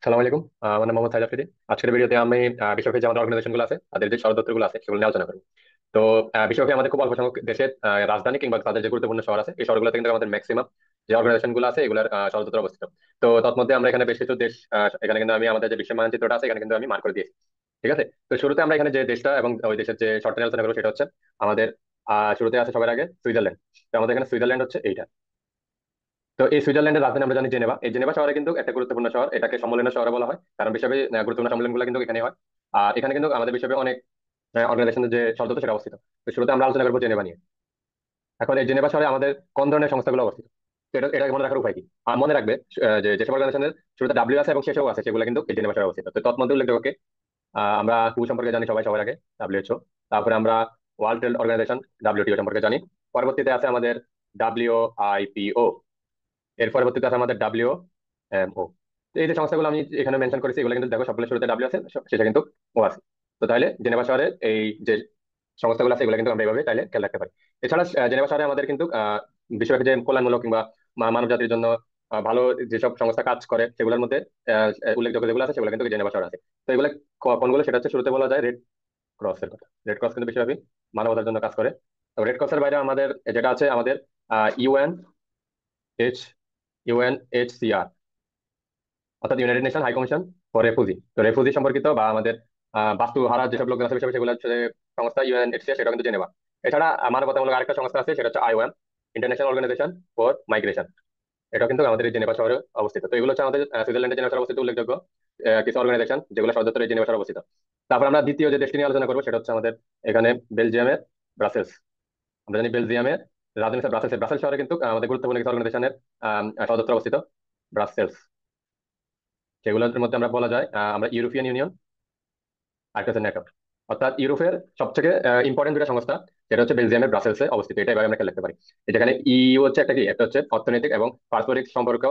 সালাম আলাইকুম। আমার নাম মোহাম্মদ সাইদ আফ্রিদি। আজকের ভিডিওতে আমি বিশ্বব্যাপী যে আমাদের অর্গানাইজেশন গুলো আছে তাদের যে সদর দপ্তর গুলো আছে সেগুলো নিয়ে আলোচনা করবো। তো বিশ্বব্যাপী আমাদের খুব অল্প সংখ্যক দেশের রাজধানী কিংবা তাদের যে গুরুত্বপূর্ণ শহর আছে এই শহরগুলোতে কিন্তু আমাদের ম্যাক্সিমাম যে অর্গানাইজেশন গুলো আছে এগুলোর সদর দপ্তর অবস্থিত। তো তন্মধ্যে আমরা এখানে বেশ কিছু দেশ, এখানে কিন্তু আমি আমাদের যে বিশ্ব মানচিত্রটা আছে এখানে কিন্তু আমি মার্ক করে দিয়েছি। ঠিক আছে। তো শুরুতে আমরা এখানে যে দেশটা এবং ওই দেশের যে শর্টটা নিয়ে আলোচনা করবো সেটা হচ্ছে আমাদের শুরুতে আছে সবার আগে সুইজারল্যান্ড। তো আমাদের এখানে সুইজারল্যান্ড হচ্ছে এইটা। তো এই সুইজারল্যান্ডের রাজধানী আমরা জানি জেনেভা। এই জেনেভা শহরে কিন্তু একটা গুরুত্বপূর্ণ শহর, এটাকে সম্মেলনের শহর বলা হয় কারণ বিশ্বে গুরুত্বপূর্ণ সম্মেলনগুলো কিন্তু এখানে হয়। আর এখানে কিন্তু আমাদের বিশ্বে অনেক অর্গানাইজেশনের যে সদর দপ্তর সেটা অবস্থিত। তো শুরুতে আমরা আলোচনা করবো জেনেভা নিয়ে। এখন এই জেনেভা শহরে আমাদের কোন ধরনের সংস্থাগুলো অবস্থিত, তো এটা মনে রাখার উপায় কি? মনে রাখবে যে যেসব অর্গানাইজেশনের শুরুতে ডাব্লিউ আছে এবং শেষেও আছে সেগুলো কিন্তু এই জেনেভা শহরে অবস্থিত। তো তৎমধ্যে উল্লেখযোগ্য আমরা হু সম্পর্কে জানি সবাই সবার আগে, ডাব্লিউএইচও। তারপরে আমরা ওয়ার্ল্ড ট্রেড অর্গানাইজেশন ডাব্লিউটিও সম্পর্কে জানি। পরবর্তীতে আছে আমাদের ডাব্লিউআইপিও। এর পরবর্তীতে আছে আমাদের ডাব্লিউএমও। এই যে সংস্থাগুলো আমি এখানে মেনশন করেছি এগুলো কিন্তু দেখো সবগুলো শুরুতে ডাব্লিউ আছে, শেষে কিন্তু ও আছে। তো তাহলে জেনেভা শহরে এই যে সংস্থাগুলো আছে এগুলো কিন্তু আমরা এইভাবে তাইলে খেয়াল রাখতে পারি। এছাড়া জেনেভা শহরে আমাদের কিন্তু বিশ্বব্যাপী যে কল্যাণমূলক কিংবা মানব জাতির জন্য ভালো যেসব সংস্থা কাজ করে সেগুলোর মধ্যে উল্লেখযোগ্য যেগুলো আছে সেগুলো কিন্তু জেনেভা শহরে আছে। তো এগুলো কোনগুলো সেটা হচ্ছে শুরুতে বলা যায় রেড ক্রসের কথা। রেড ক্রস কিন্তু বিশ্বব্যাপী মানবতার জন্য কাজ করে। তো রেড ক্রসের বাইরে আমাদের যেটা আছে আমাদের ইউএন এইচ ইউএনএইচসিআর, অর্থাৎ United Nation High Commission for refugee. তো রেফিউজি সম্পর্কিত বা আমাদের বাস্তু হারা যেসব লোকজন আছে বিষয় সেগুলো হচ্ছে সংস্থা ইউএনএইচসিআর, সেটা কিন্তু জেনেভা। এছাড়া মানবতামূলক আরেকটা সংস্থা আছে সেটা হচ্ছে IOM, International Organization for Migration. এটা কিন্তু আমাদের এই জেনেভা শহরে অবস্থিত। তো এগুলো হচ্ছে আমাদের সুইজারল্যান্ডের জেনেভা শহরে অবস্থিত উল্লেখযোগ্য কিছু অর্গানাইজেশন যেগুলো সদর দপ্তর এই জেনেভা শহরে অবস্থিত। তারপর আমরা দ্বিতীয় যে দেশটি নিয়ে আলোচনা করবো সেটা হচ্ছে আমাদের এখানে বেলজিয়ামের ব্রাসেলস। আমরা জানি বেলজিয়ামের রাজধানী হচ্ছে ব্রাসেলস। ব্রাসেলস শহরে কিন্তু আমাদের গুরুত্বপূর্ণ কিছু অর্গানাইজেশনের সদর দপ্তর অবস্থিত ব্রাসেলস। সেগুলোর মধ্যে আমরা বলা যায় আমরা ইউরোপিয়ান ইউনিয়ন আর একটা হচ্ছে ন্যাটো। অর্থাৎ ইউরোপের সবথেকে ইম্পর্টেন্ট দুটা সংস্থা যেটা হচ্ছে বেলজিয়ামের ব্রাসেলসে অবস্থিত। এটা এভাবে আমরা খেয়াল রাখতে পারি। যেখানে ইইউ হচ্ছে একটা কি, একটা হচ্ছে অর্থনৈতিক এবং পারস্পরিক সম্পর্ক,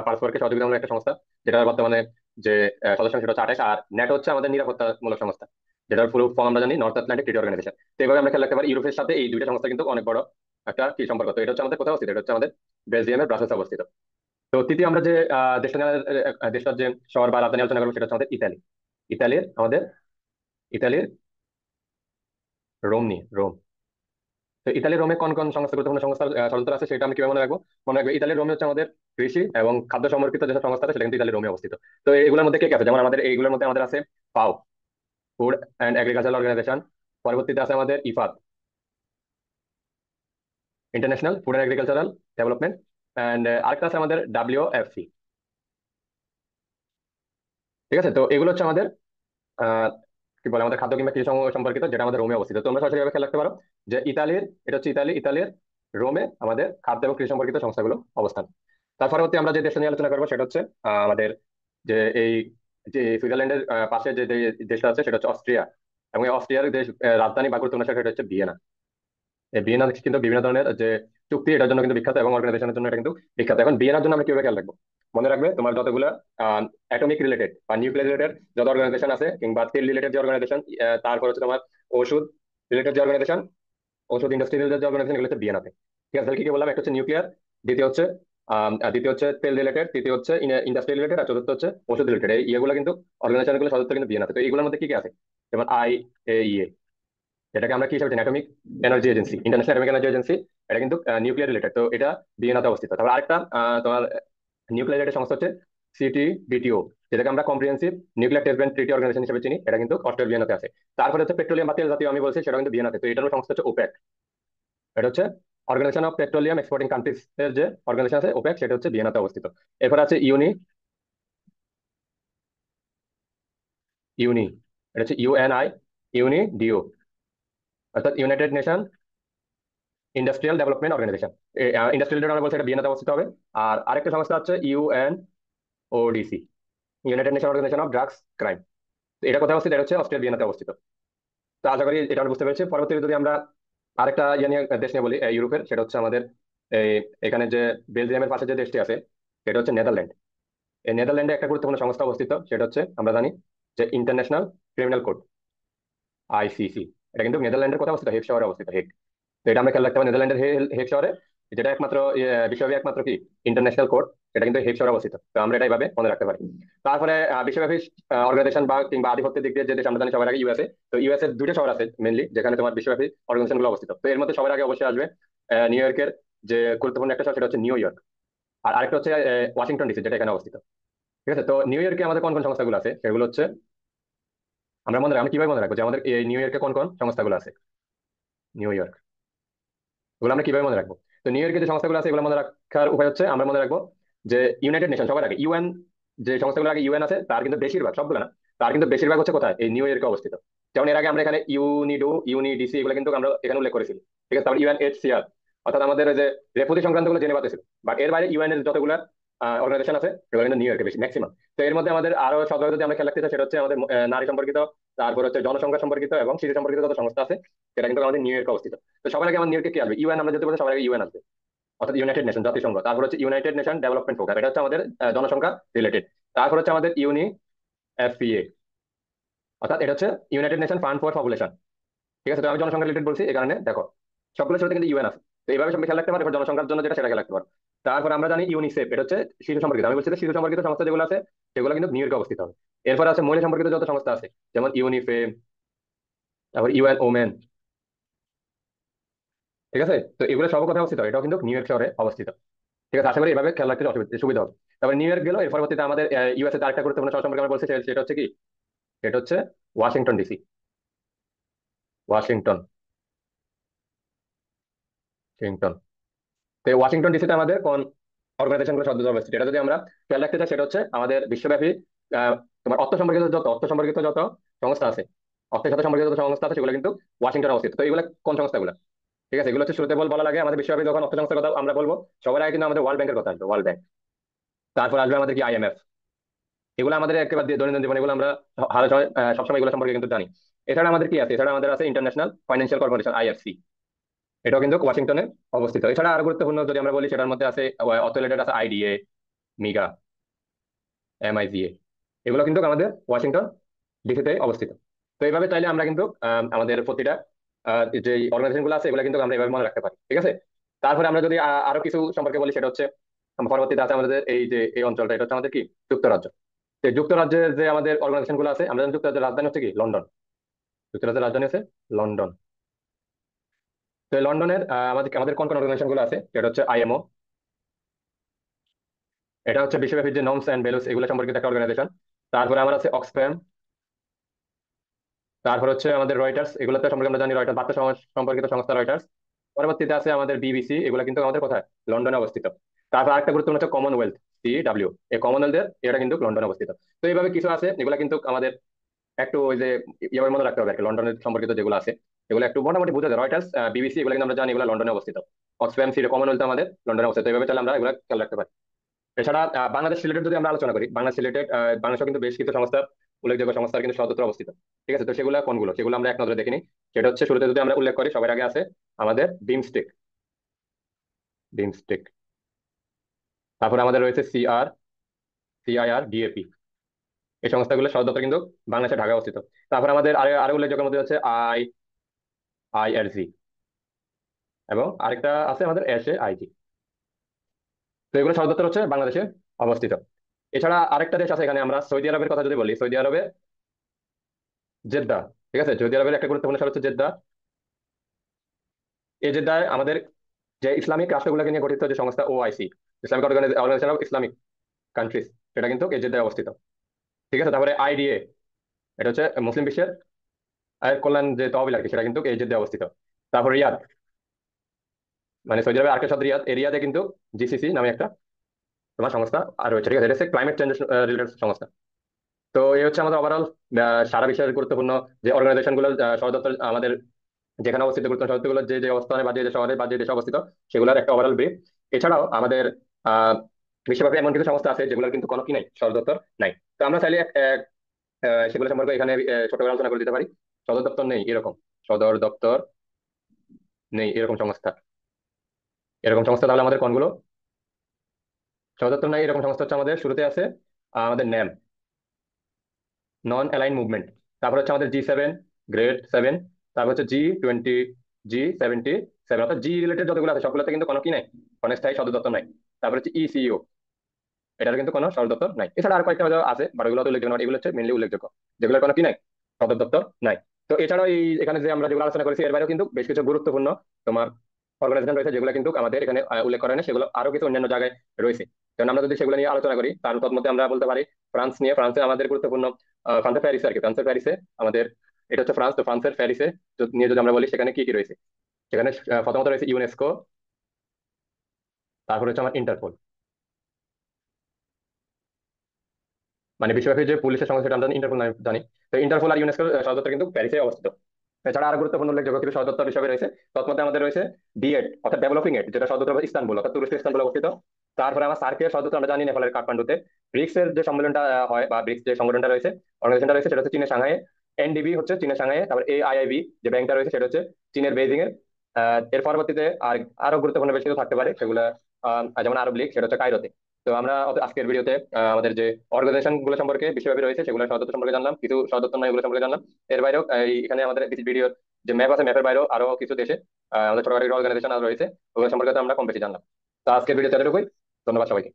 পারস্পরিক সহযোগিতামূলক একটা সংস্থা যেটা বর্তমানে যে সদস্য সেটা হচ্ছে 28। আর ন্যাটো হচ্ছে আমাদের নিরাপত্তামূলক সংস্থা যেটার পুরো ফর্ম আমরা জানি নর্থ আটলান্টিক ট্রিটি অর্গানাইজেশন। তো এইভাবে আমরা খেয়াল রাখতে পারি ইউরোপের সাথে এই দুইটা সংস্থা কিন্তু অনেক বড় একটা কি সম্পর্ক। তো এটা হচ্ছে আমাদের কোথাও অবস্থিত, এটা হচ্ছে আমাদের বেলজিয়ামের ব্রাসেলসে অবস্থিত। তো তৃতীয় আমরা যে দেশটার যে শহর বা রাজধানী আলোচনা করবো সেটা হচ্ছে আমাদের ইতালি। আমাদের ইতালির রোম নিয়ে, রোম। তো ইতালির রোমে কোন কোন সংস্থা, গুরুত্বপূর্ণ সংস্থার সদস্য আছে সেটা আমি কিভাবে মনে রাখবো? মনে রাখবো ইতালির রোমে হচ্ছে আমাদের কৃষি এবং খাদ্য সম্পর্কিত যেসব সংস্থা আছে সেটা কিন্তু ইতালির রোমে অবস্থিত। তো এগুলোর মধ্যে কে কে আছে? যেমন আমাদের এইগুলোর মধ্যে আমাদের আছে ফাও, ফুড অ্যান্ড এগ্রিকালচারাল অর্গানাইজেশন। পরবর্তীতে আছে আমাদের Ifad, international food and agricultural development. And আরেকটা আছে আমাদের ডাব্লিউএফসি। ঠিক আছে। তো এগুলো হচ্ছে আমাদের আহ কি বলে আমাদের খাদ্য কিংবা কৃষি সম্পর্কিত যেটা আমাদের রোমে অবস্থিত। তোমরা সরাসরি ভাবে খেয়াল রাখতে পারো যে ইতালির, এটা হচ্ছে ইতালির রোমে আমাদের খাদ্য এবং কৃষি সম্পর্কিত সংস্থাগুলো অবস্থান। তার পরবর্তী আমরা যে দেশটা নিয়ে আলোচনা করবো সেটা হচ্ছে আমাদের যে এই যে সুইজারল্যান্ডের পাশে যে দেশটা আছে সেটা হচ্ছে অস্ট্রিয়া। এবং এই অস্ট্রিয়ার দেশ রাজধানী বা গুরুত্বপূর্ণ শহর সেটা হচ্ছে ভিয়েনা। এই ভিয়েনা কিন্তু বিভিন্ন ধরনের যে চুক্তি এটার জন্য কিন্তু বিখ্যাত এবং অর্গানাইজেশনের জন্য এটা কিন্তু বিখ্যাত। এখন ভিয়েনার জন্য আমরা কিভাবে খেয়াল রাখবো? মনে রাখবে তোমার যতগুলো অ্যাটমিক রিলেটেড বা নিউক্লিয়ার রিলেটেড যত অর্গানাইজেশন আছে কিংবা তেল রিলেটেড যে অর্গানাইজেশন, তারপর হচ্ছে তোমার ওষুধ রিলেটেড যে অর্গানাইজেশন, ওষুধ ইন্ডাস্ট্রি রিলেটেড যে অর্গানাইজেশন, এগুলো হচ্ছে ভিয়েনাতে। ঠিক আছে। তাহলে কি কি বললাম? একটা হচ্ছে নিউক্লিয়ার, দ্বিতীয় হচ্ছে তেল রিলেটেড, তৃতীয় হচ্ছে ইন্ডাস্ট্রি রিলেটেড, আর চতুর্থ হচ্ছে ওষুধ রিলেটেড। এই ইয়েগুলো কিন্তু অর্গানাইজেশন গুলো সদস্য কিন্তু ভিয়েনাতে। তো এইগুলোর মধ্যে কি কি আছে? যেমন IAEA, এটাকে আমরা কি হিসাবে জানি? Atomic energy agency, international atomic energy agency. এটা কিন্তু নিউক্লিয়ার রিলেটেড, তো এটা ভিয়েনাতে অবস্থিত। তারপর আরেকটা তোমার নিউক্লিয়ার রিলেটেড সংস্থা হচ্ছে CTBTO, যেটাকে আমরা comprehensive nuclear test band treaty organization হিসেবে চিনি। এটা কিন্তু অস্ট্রেলিয়া ভিয়েনাতে আছে। তারপরে হচ্ছে পেট্রোলিয়াম বা তেল জাতীয় আমি বলছি সেটা কিন্তু ভিয়েনাতে। তো এটারও সংস্থা হচ্ছে ওপেক। এটা হচ্ছে organization of petroleum exporting countries এর যে অর্গানাইজেশন আছে ওপেক, সেটা হচ্ছে ভিয়েনাতে অবস্থিত। এরপর আছে ইউনি, এটা হচ্ছে UNI, UNIDO, অর্থাৎ United Nation industrial development organization. Industrial আমরা বলছি এটা ভিয়েনাতে অবস্থিত হবে। আর আরেকটা সংস্থা হচ্ছে UNODC, United Nation organization of drugs crime. এটা কোথায় অবস্থিত? এটা হচ্ছে অস্ট্রেলিয়া ভিয়েনাতে অবস্থিত। তো আশা করি এটা আমরা বুঝতে পেরেছি। পরবর্তীতে যদি আমরা আরেকটা দেশ নিয়ে বলি ইউরোপের, সেটা হচ্ছে আমাদের এই এখানে যে বেলজিয়ামের পাশে যে দেশটি আছে সেটা হচ্ছে নেদারল্যান্ড। এই নেদারল্যান্ডে একটা গুরুত্বপূর্ণ সংস্থা অবস্থিত সেটা হচ্ছে আমরা জানি যে ইন্টারন্যাশনাল ক্রিমিনাল কোর্ট, ICC। এটা কিন্তু নেদারল্যান্ডের কোথায় অবস্থিত? হেগ শহরে অবস্থিত, হেগ। তো এটা আমরা খেয়াল রাখতে পারি নেদারল্যান্ডের হেগ শহরে, যেটা একমাত্র বিশ্বব্যাপী একমাত্র কি ইন্টারন্যাশনাল কোর্ট এটা কিন্তু হেগ শহরে অবস্থিত। তো আমরা এটা এইভাবে মনে রাখতে পারি। তারপরে বিশ্বব্যাপী অর্গানাইজেশন বা কিংবা আধিপত্যের দিক দিয়ে যে দেশ আমরা জানি সবার আগে ইউএসএ। তো ইউএসএ দুইটা শহর আছে মেনলি যেখানে তোমার বিশ্বব্যাপী অর্গানাইজেশন গুলো অবস্থিত। তো এর মধ্যে সবার আগে অবশ্যই আসবে নিউ ইয়র্কের যে গুরুত্বপূর্ণ একটা শহর সেটা হচ্ছে নিউ ইয়র্ক। আর আরেকটা হচ্ছে ওয়াশিংটন ডিসি যেটা এখানে অবস্থিত। ঠিক আছে, তো নিউ ইয়র্কে আমাদের কোন কোন সংস্থাগুলো আছে সেগুলো হচ্ছে আমরা মনে রাখবো। আমি কিভাবে মনে রাখবো যে আমাদের এই নিউ ইয়র্কে কোন কোন সংস্থাগুলো আছে? নিউ ইয়র্ক, এগুলো আমরা কিভাবে মনে রাখবো? তো নিউ ইয়র্কে যে সংস্থাগুলো আছে এগুলো মনে রাখার উপায় হচ্ছে আমরা মনে রাখবো যে ইউনাইটেড নেশন সবার আগে ইউএন, যে সংস্থাগুলো আগে ইউএন আছে তার কিন্তু বেশিরভাগ, সবগুলো না, তার কিন্তু বেশিরভাগ হচ্ছে কোথায়? এই নিউ ইয়র্কে অবস্থিত। যেমন এর আগে আমরা এখানে ইউনিডো, ইউনিডিসি এগুলো কিন্তু আমরা এখানে উল্লেখ করেছি। ঠিক আছে, তারপর ইউএনএইচসিআর, অর্থাৎ আমাদের ওই যে রেফুজি সংক্রান্ত গুলো জেনেভা তে ছিল। বাট এর বাইরে ইউএন এর যতগুলো অর্গানাইজেশন আছে এগুলো কিন্তু নিউ ইয়র্কে বেশি ম্যাক্সিমাম। তো এর মধ্যে আমাদের আরো সদর যদি আমরা খেয়াল রাখতে চাই সেটা হচ্ছে আমাদের নারী সম্পর্কিত, তারপর হচ্ছে জনসংখ্যা সম্পর্কিত এবং শিশু সম্পর্কিত যত সংস্থা আছে সেটা কিন্তু আমাদের নিউ ইয়র্কে অবস্থিত। তো সবার আগে আমার নিউ ইয়র্কে কি আসবে? ইউএন, আমরা যদি বলি সবার আগে ইউএন আসবে, অর্থাৎ ইউনাইটেড নেশন জাতিসংঘ। তারপর হচ্ছে ইউনাইটেড নেশন ডেভেলপমেন্ট প্রোগ্রাম, এটা হচ্ছে আমাদের জনসংখ্যা রিলেটেড। তারপর হচ্ছে আমাদের এফপিএ, অর্থাৎ এটা হচ্ছে United nation fund for population. ঠিক আছে, তো আমি জনসংখ্যা রিলেটেড বলছি এই কারণে দেখো সবগুলো শুরুতে কিন্তু ইউএন আছে। তো এইভাবে সব খেয়াল রাখতে পারো, এবার জনসংখ্যার জন্য যেটা সেটা খেয়াল রাখতে পারো। তারপর আমরা জানি ইউনিসেফ, এটা হচ্ছে শিশু সম্পর্কিত। আমি বলছি যে শিশু সম্পর্কিত সংস্থা যেগুলো আছে সেগুলো কিন্তু নিউ ইয়র্কে অবস্থিত হবে। এরপর আছে মহিলা সম্পর্কিত যত সংস্থা আছে, যেমন ইউনিফেম, তারপর ইউএন ওমেন। ঠিক আছে, তো এগুলো সব কোথায় অবস্থিত? এটাও কিন্তু নিউ ইয়র্ক শহরে অবস্থিত। ঠিক আছে, আশা করি এভাবে খেয়াল রাখতে সুবিধা হবে। তারপরে নিউ ইয়র্ক গেল, এর পরবর্তীতে আমাদের ইউএসএ আরেকটা গুরুত্বপূর্ণ শহর সম্পর্কে আমরা বলছি, সেটা হচ্ছে কি? সেটা হচ্ছে ওয়াশিংটন ডিসি। Washington, Washington. তো এই ওয়াশিংটন ডিসিতে আমাদের কোন অর্গানাইজেশন গুলো সদস্য অবস্থিত? এটা যদি আমরা খেয়াল রাখতে চাই সেটা হচ্ছে আমাদের বিশ্বব্যাপী তোমার অর্থ সম্পর্কিত যত সংস্থা আছে, অর্থের সাথে সম্পর্কিত যত সংস্থা আছে সেগুলো কিন্তু ওয়াশিংটন অবস্থিত। তো এগুলো কোন সংস্থাগুলো? ঠিক আছে, এগুলো হচ্ছে শুরুতে বলা লাগে আমাদের বিশ্বব্যাপী যখন অর্থ সংস্থার কথা আমরা বলবো সবার আগে কিন্তু আমাদের ওয়ার্ল্ড ব্যাংকের কথা আসবে, ওয়ার্ল্ড ব্যাংক। তারপর আসবে আমাদের কি আইএমএফ। এগুলো আমাদের একেবারে দৈনন্দিন জীবনে এগুলো আমরা সবসময় এগুলো সম্পর্কে কিন্তু জানি। এছাড়া আমাদের কি আছে? এছাড়া আমাদের আছে ইন্টারন্যাশনাল ফাইন্যান্সিয়াল কর্পোরেশন, আইএফসি। এটাও কিন্তু ওয়াশিংটনে অবস্থিত। এছাড়া আরো গুরুত্বপূর্ণ যদি আমরা বলি সেটার মধ্যে আছে অর্থ রিলেটেড আছে আইডিএ, মিগা, এমআইজিএ। এগুলো কিন্তু আমাদের ওয়াশিংটন ডিসিতে অবস্থিত। তো এইভাবে চাইলে আমরা কিন্তু আমাদের প্রতিটা যে অর্গানাইজেশন গুলো আছে এগুলো কিন্তু আমরা এভাবে মনে রাখতে পারি। ঠিক আছে, তারপরে আমরা যদি আরো কিছু সম্পর্কে বলি সেটা হচ্ছে পরবর্তীতে আছে আমাদের এই যে এই অঞ্চলটা, এটা হচ্ছে আমাদের কি? যুক্তরাজ্য। তো এই যুক্তরাজ্যের যে আমাদের অর্গানাইজেশন গুলো আছে, আমরা জানি যুক্তরাজ্যের রাজধানী হচ্ছে কি? লন্ডন। যুক্তরাজ্যের রাজধানী আছে লন্ডন। তো এই লন্ডনের আমাদের আমাদের কোন কোন অর্গানাইজেশন গুলো আছে? সেটা হচ্ছে আইএমও, এটা হচ্ছে বিশ্বব্যাপী যে নর্মস এন্ড ভ্যালুস এগুলো সম্পর্কিত একটা অর্গানাইজেশন। তারপরে আমার আছে অক্সফ্যাম। তারপর হচ্ছে আমাদের রয়টার্স, এগুলোতে সম্পর্কে আমরা জানি রয়টার্স বার্তা সম্পর্কিত সংস্থা রয়টার্স। পরবর্তীতে আছে আমাদের বিবিসি, এগুলো কিন্তু আমাদের কোথায়? লন্ডনে অবস্থিত। তারপর আরেকটা গুরুত্বপূর্ণ হচ্ছে কমনওয়েলথ, CW। এই কমনওয়েলথের এটা কিন্তু লন্ডনে অবস্থিত। তো এইভাবে কিছু আছে এগুলো কিন্তু আমাদের একটু ওই যে ইয়ে মনে রাখতে হবে আর কি। লন্ডনের সম্পর্কিত যেগুলো আছে এগুলো একটু মোটামুটি বুঝা যায়। রয়টার্স, বিবিসি এগুলো কিন্তু আমরা জানি এগুলো লন্ডনে অবস্থিত। অক্সফ্যাম, সিটি, কমনওয়েলথ আমাদের লন্ডনে অবস্থিত। তো এইভাবে চাইলে আমরা এগুলো খেয়াল রাখতে পারি। এছাড়া বাংলাদেশ রিলেটেড যদি আমরা আলোচনা করি, বাংলাদেশ রিলেটেড বাংলাদেশও কিন্তু বেশ কিছু সংস্থা, উল্লেখযোগ্য সংস্থার কিন্তু সদর দপ্তর অবস্থিত। ঠিক আছে, তো সেগুলো কোনগুলো সেগুলো আমরা এক নজরে দেখিনি। সেটা হচ্ছে শুরুতে যদি আমরা উল্লেখ করি সবার আগে আছে আমাদের বিমস্টেক। বিমস্টেক, তারপর আমাদের রয়েছে CIRDAP। এই সংস্থাগুলো সদর দপ্তর কিন্তু বাংলাদেশের ঢাকায় অবস্থিত। তারপর আমাদের আরো আরো উল্লেখযোগ্য মধ্যে হচ্ছে IRG, এবং আরেকটা আছে আমাদের SAIG। তো এগুলো সদর দপ্তর হচ্ছে বাংলাদেশে অবস্থিত। এছাড়া আরেকটা দেশ আছে এখানে, আমরা সৌদি আরবের কথা যদি বলি, সৌদি আরবে জেদ্দা। ঠিক আছে, সৌদি আরবের একটা গুরুত্বপূর্ণ শহর হচ্ছে জেদ্দা। এই জেদ্দায় আমাদের যে ইসলামিক রাষ্ট্রগুলোকে নিয়ে গঠিত যে সংস্থা OIC, Islamic organization of Islamic countries, সেটা কিন্তু এই জেদ্দায় অবস্থিত। ঠিক আছে, তারপরে IDA, এটা হচ্ছে মুসলিম বিশ্বের আয়ের কল্যাণ যে তহবিল আর কি, সেটা কিন্তু এই জেদ্দায় অবস্থিত। তারপর রিয়াদ, মানে সৌদি আরবের আরেকটা শব্দ রিয়াদ, এই রিয়াদে কিন্তু GCC নামে একটা তোমার সংস্থা আর রয়েছে। ঠিক আছে, এটা হচ্ছে ক্লাইমেট চেঞ্জ রিলেটেড সংস্থা। তো এই হচ্ছে আমাদের ওভারঅল সারা বিশ্বের গুরুত্বপূর্ণ যে অর্গানাইজেশন গুলো সদর দপ্তর আমাদের যেখানে অবস্থিত, গুরুত্বপূর্ণ শহরগুলো যে যে অবস্থানে বা যে যে শহরে বা যে দেশে অবস্থিত, সেগুলোর একটা ওভারঅল ব্রিফ। এছাড়াও আমাদের আহ বিশ্বব্যাপী এমন কিছু সংস্থা আছে যেগুলোর কিন্তু কোনো কি নাই, সদর দপ্তর নাই। তো আমরা চাইলে সেগুলো সম্পর্কে এখানে ছোট করে আলোচনা করে দিতে পারি। সদর দপ্তর নেই এরকম, সদর দপ্তর নেই এরকম সংস্থা, এরকম সংস্থা তাহলে আমাদের কোনগুলো? সদর দপ্তর নাই এরকম সংস্থা হচ্ছে আমাদের শুরুতে আছে আমাদের ন্যাম, নন অ্যালাইন মুভমেন্ট। তারপর হচ্ছে আমাদের G7, গ্রেড 7। তারপর হচ্ছে G20, G77, অর্থাৎ জি রিলেটেড যতগুলো আছে সবগুলোতে কিন্তু কোনো কি নাই, কোনো স্থায়ী সদর দপ্তর নাই। তারপর হচ্ছে ECO, এটার কিন্তু কোনো সদর দপ্তর নাই। এছাড়া আর কয়েকটা হয়তো আছে, বাট ওগুলো তো উল্লেখযোগ্য নয়। এগুলো হচ্ছে মেনলি উল্লেখযোগ্য, যেগুলোর কোনো কি নাই, সদর দপ্তর নাই। তো এছাড়াও এই এখানে যে আমরা যেগুলো আলোচনা করেছি এর বাইরেও কিন্তু বেশ কিছু গুরুত্বপূর্ণ তোমার অর্গানাইজেশন রয়েছে, যেগুলো কিন্তু আমাদের এখানে উল্লেখ করা হয় না, সেগুলো আরো কিছু অন্যান্য জায়গায় রয়েছে। কারণ আমরা যদি সেগুলো নিয়ে আলোচনা করি, তার তন্মধ্যে আমরা বলতে পারি ফ্রান্স নিয়ে। ফ্রান্সে আমাদের গুরুত্বপূর্ণ ফ্রান্সের প্যারিসে আর কি, ফ্রান্সের প্যারিসে আমাদের, এটা হচ্ছে ফ্রান্স, তো ফ্রান্সের প্যারিসে নিয়ে যদি আমরা বলি সেখানে কি কি রয়েছে, সেখানে প্রথমত রয়েছে ইউনেস্কো, তারপর হচ্ছে আমার ইন্টারপোল, মানে বিশ্বব্যাপী যে পুলিশের সংস্থা সেটা আমরা ইন্টারপোল নামে জানি। তো ইন্টারপোল আর ইউনেস্কোর সদর দপ্তর কিন্তু প্যারিসে অবস্থিত। এছাড়া আরো গুরুত্বপূর্ণ উল্লেখযোগ্য কিছু সদর দপ্তর হিসেবে রয়েছে, তৎমধ্যে আমাদের রয়েছে ডিএড অর্থাৎ ডেভেলপিং এড, যেটা সদর দপ্তর ইস্তানবুল অর্থাৎ তুরস্কের ইস্তানবুল অবস্থিত। তারপরে আমার সার্কের সদর দপ্তর আমরা জানি নেপালের কাঠমান্ডুতে। ব্রিক্স এর যে সম্মেলনটা হয়, বা ব্রিক্স যে সংগঠনটা রয়েছে, অর্গানাইজেশনটা রয়েছে, সেটা হচ্ছে চীনের সাংহাই। এনডিবি হচ্ছে চীনের সাংহাই। তারপর AIIB যে ব্যাংকটা রয়েছে সেটা হচ্ছে চীনের বেইজিং এ। এর পরবর্তীতে আর আরো গুরুত্বপূর্ণ বেশ কিছু থাকতে পারে, সেগুলো যেমন আরব লীগ, সেটা হচ্ছে কায়রোতে। তো আমরা আজকের ভিডিওতে আমাদের যে অর্গানাইজেশন গুলো সম্পর্কে বিশ্বব্যাপী রয়েছে সেগুলো সদস্য সম্পর্কে জানলাম, কিছু সদস্য নয় এগুলো সম্পর্কে জানলাম। এর বাইরেও এখানে আমাদের ভিডিও যে ম্যাপ আছে, ম্যাপের বাইরেও আরো কিছু দেশে আমাদের ছোটখাটো অর্গানাইজেশন রয়েছে, ওগুলো সম্পর্কে তো আমরা কম বেশি জানলাম। তো আজকের ভিডিও এতটুকুই। ধন্যবাদ সবাইকে।